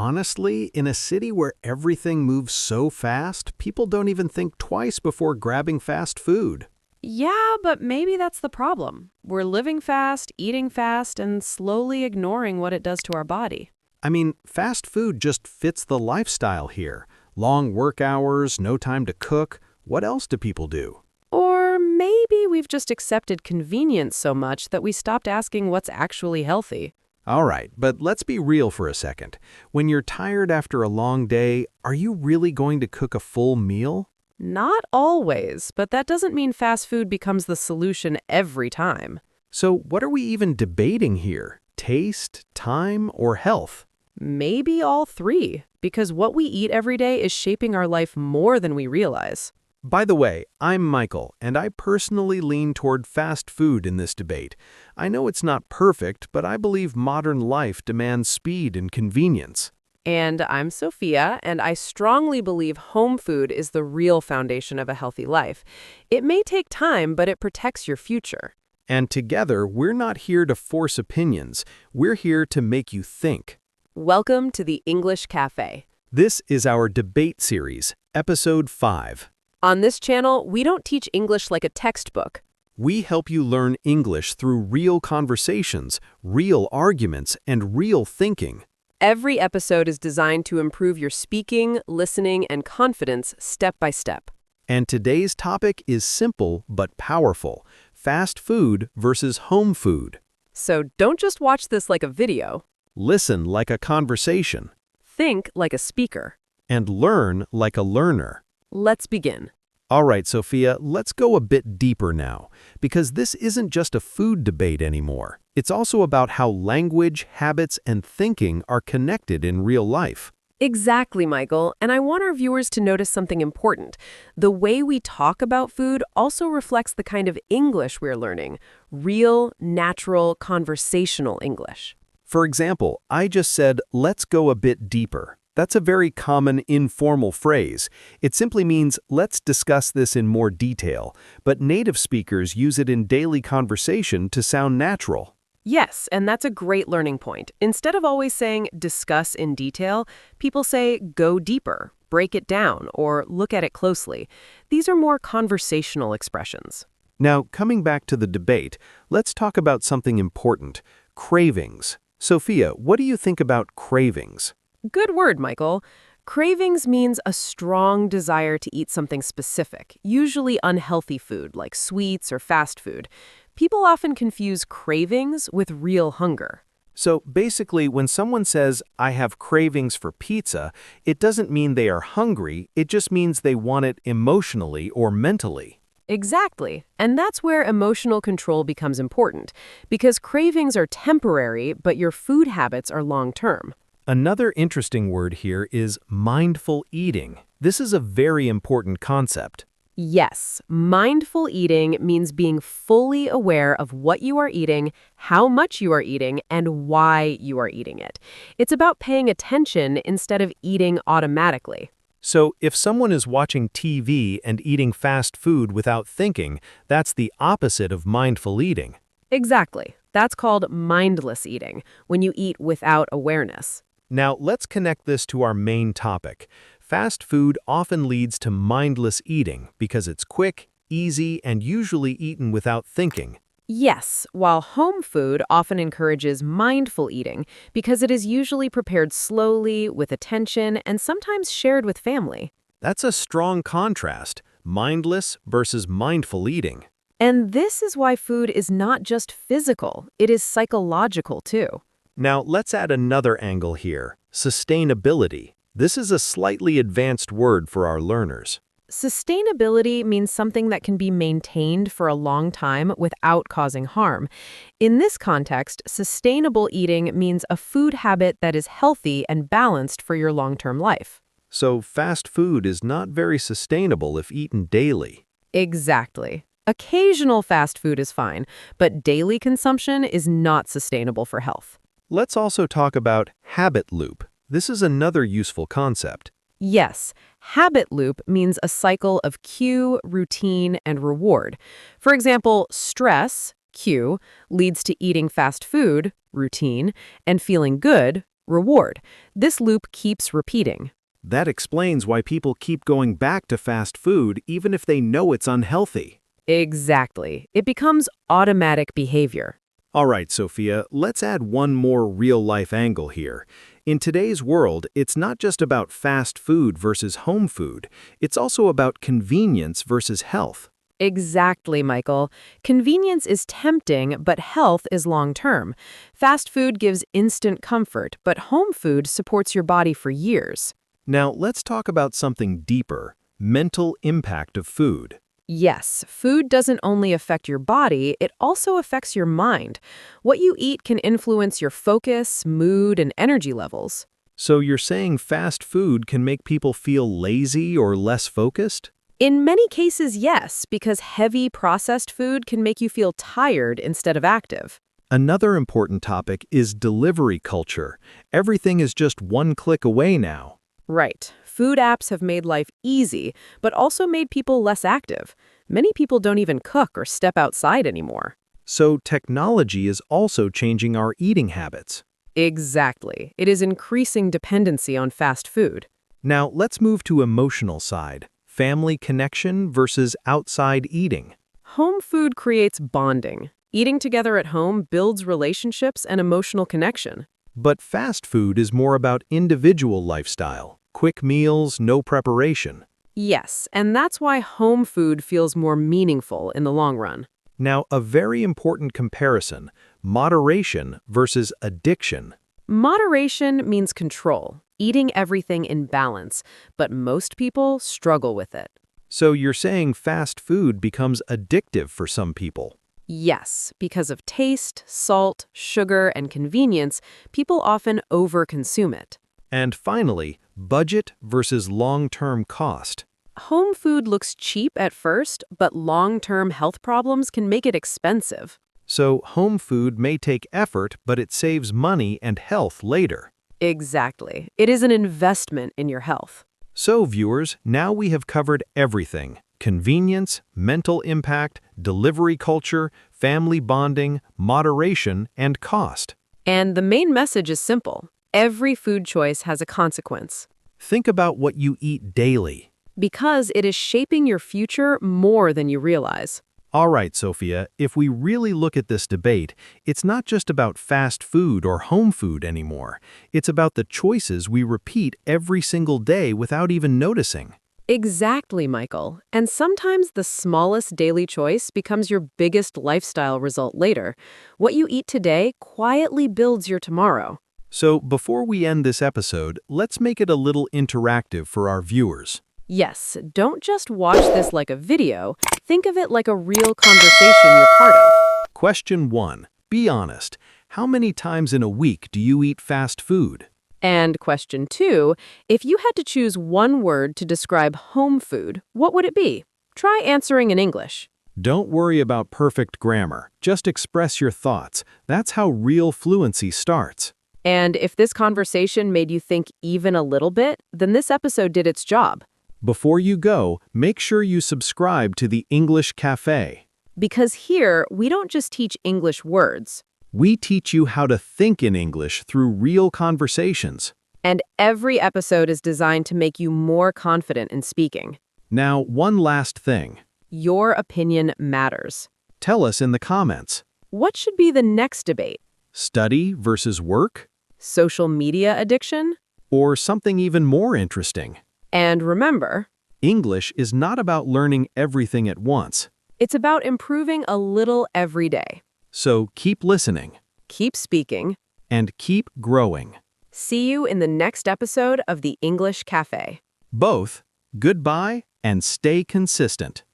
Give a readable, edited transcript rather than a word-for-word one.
Honestly, in a city where everything moves so fast, people don't even think twice before grabbing fast food. Yeah, but maybe that's the problem. We're living fast, eating fast, and slowly ignoring what it does to our body. I mean, fast food just fits the lifestyle here. Long work hours, no time to cook. What else do people do? Or maybe we've just accepted convenience so much that we stopped asking what's actually healthy. All right, but let's be real for a second. When you're tired after a long day, are you really going to cook a full meal? Not always, but that doesn't mean fast food becomes the solution every time. So what are we even debating here? Taste, time, or health? Maybe all three, because what we eat every day is shaping our life more than we realize. By the way, I'm Michael, and I personally lean toward fast food in this debate. I know it's not perfect, but I believe modern life demands speed and convenience. And I'm Sophia, and I strongly believe home food is the real foundation of a healthy life. It may take time, but it protects your future. And together, we're not here to force opinions. We're here to make you think. Welcome to the English Cafe. This is our debate series, Episode 5. On this channel, we don't teach English like a textbook. We help you learn English through real conversations, real arguments, and real thinking. Every episode is designed to improve your speaking, listening, and confidence step by step. And today's topic is simple but powerful: fast food versus home food. So don't just watch this like a video. Listen like a conversation. Think like a speaker. And learn like a learner. Let's begin. All right, Sophia, let's go a bit deeper now, because this isn't just a food debate anymore. It's also about how language, habits, and thinking are connected in real life. Exactly, Michael. And I want our viewers to notice something important. The way we talk about food also reflects the kind of English we're learning. Real, natural, conversational English. For example, I just said, let's go a bit deeper. That's a very common informal phrase. It simply means, let's discuss this in more detail, but native speakers use it in daily conversation to sound natural. Yes, and that's a great learning point. Instead of always saying discuss in detail, people say go deeper, break it down, or look at it closely. These are more conversational expressions. Now, coming back to the debate, let's talk about something important: cravings. Sophia, what do you think about cravings? Good word, Michael. Cravings means a strong desire to eat something specific, usually unhealthy food like sweets or fast food. People often confuse cravings with real hunger. So basically, when someone says, I have cravings for pizza, it doesn't mean they are hungry, it just means they want it emotionally or mentally. Exactly. And that's where emotional control becomes important, because cravings are temporary, but your food habits are long-term. Another interesting word here is mindful eating. This is a very important concept. Yes, mindful eating means being fully aware of what you are eating, how much you are eating, and why you are eating it. It's about paying attention instead of eating automatically. So if someone is watching TV and eating fast food without thinking, that's the opposite of mindful eating. Exactly. That's called mindless eating, when you eat without awareness. Now, let's connect this to our main topic. Fast food often leads to mindless eating because it's quick, easy, and usually eaten without thinking. Yes, while home food often encourages mindful eating because it is usually prepared slowly, with attention, and sometimes shared with family. That's a strong contrast: mindless versus mindful eating. And this is why food is not just physical, it is psychological too. Now, let's add another angle here: sustainability. This is a slightly advanced word for our learners. Sustainability means something that can be maintained for a long time without causing harm. In this context, sustainable eating means a food habit that is healthy and balanced for your long-term life. So fast food is not very sustainable if eaten daily. Exactly. Occasional fast food is fine, but daily consumption is not sustainable for health. Let's also talk about habit loop. This is another useful concept. Yes, habit loop means a cycle of cue, routine, and reward. For example, stress, cue, leads to eating fast food, routine, and feeling good, reward. This loop keeps repeating. That explains why people keep going back to fast food even if they know it's unhealthy. Exactly. It becomes automatic behavior. All right, Sophia, let's add one more real-life angle here. In today's world, it's not just about fast food versus home food. It's also about convenience versus health. Exactly, Michael. Convenience is tempting, but health is long-term. Fast food gives instant comfort, but home food supports your body for years. Now, let's talk about something deeper, mental impact of food. Yes, food doesn't only affect your body, it also affects your mind. What you eat can influence your focus, mood, and energy levels. So you're saying fast food can make people feel lazy or less focused? In many cases, yes, because heavy processed food can make you feel tired instead of active. Another important topic is delivery culture. Everything is just one click away now. Right. Food apps have made life easy, but also made people less active. Many people don't even cook or step outside anymore. So technology is also changing our eating habits. Exactly. It is increasing dependency on fast food. Now let's move to emotional side. Family connection versus outside eating. Home food creates bonding. Eating together at home builds relationships and emotional connection. But fast food is more about individual lifestyle. Quick meals, no preparation. Yes, and that's why home food feels more meaningful in the long run. Now, a very important comparison, moderation versus addiction. Moderation means control, eating everything in balance, but most people struggle with it. So you're saying fast food becomes addictive for some people. Yes, because of taste, salt, sugar, and convenience, people often overconsume it. And finally, budget versus long-term cost. Home food looks cheap at first, but long-term health problems can make it expensive. So home food may take effort, but it saves money and health later. Exactly. It is an investment in your health. So viewers, now we have covered everything. Convenience, mental impact, delivery culture, family bonding, moderation, and cost. And the main message is simple. Every food choice has a consequence. Think about what you eat daily. Because it is shaping your future more than you realize. All right, Sophia, if we really look at this debate, it's not just about fast food or home food anymore. It's about the choices we repeat every single day without even noticing. Exactly, Michael. And sometimes the smallest daily choice becomes your biggest lifestyle result later. What you eat today quietly builds your tomorrow. So before we end this episode, let's make it a little interactive for our viewers. Yes, don't just watch this like a video. Think of it like a real conversation you're part of. Question 1. Be honest. How many times in a week do you eat fast food? And question 2, if you had to choose one word to describe home food, what would it be? Try answering in English. Don't worry about perfect grammar. Just express your thoughts. That's how real fluency starts. And if this conversation made you think even a little bit, then this episode did its job. Before you go, make sure you subscribe to the English Cafe. Because here, we don't just teach English words. We teach you how to think in English through real conversations. And every episode is designed to make you more confident in speaking. Now, one last thing. Your opinion matters. Tell us in the comments. What should be the next debate? Study versus work? Social media addiction? Or something even more interesting? And remember, English is not about learning everything at once. it's about improving a little every day. So keep listening. Keep speaking. And keep growing. See you in the next episode of the English Cafe. Both, goodbye and stay consistent.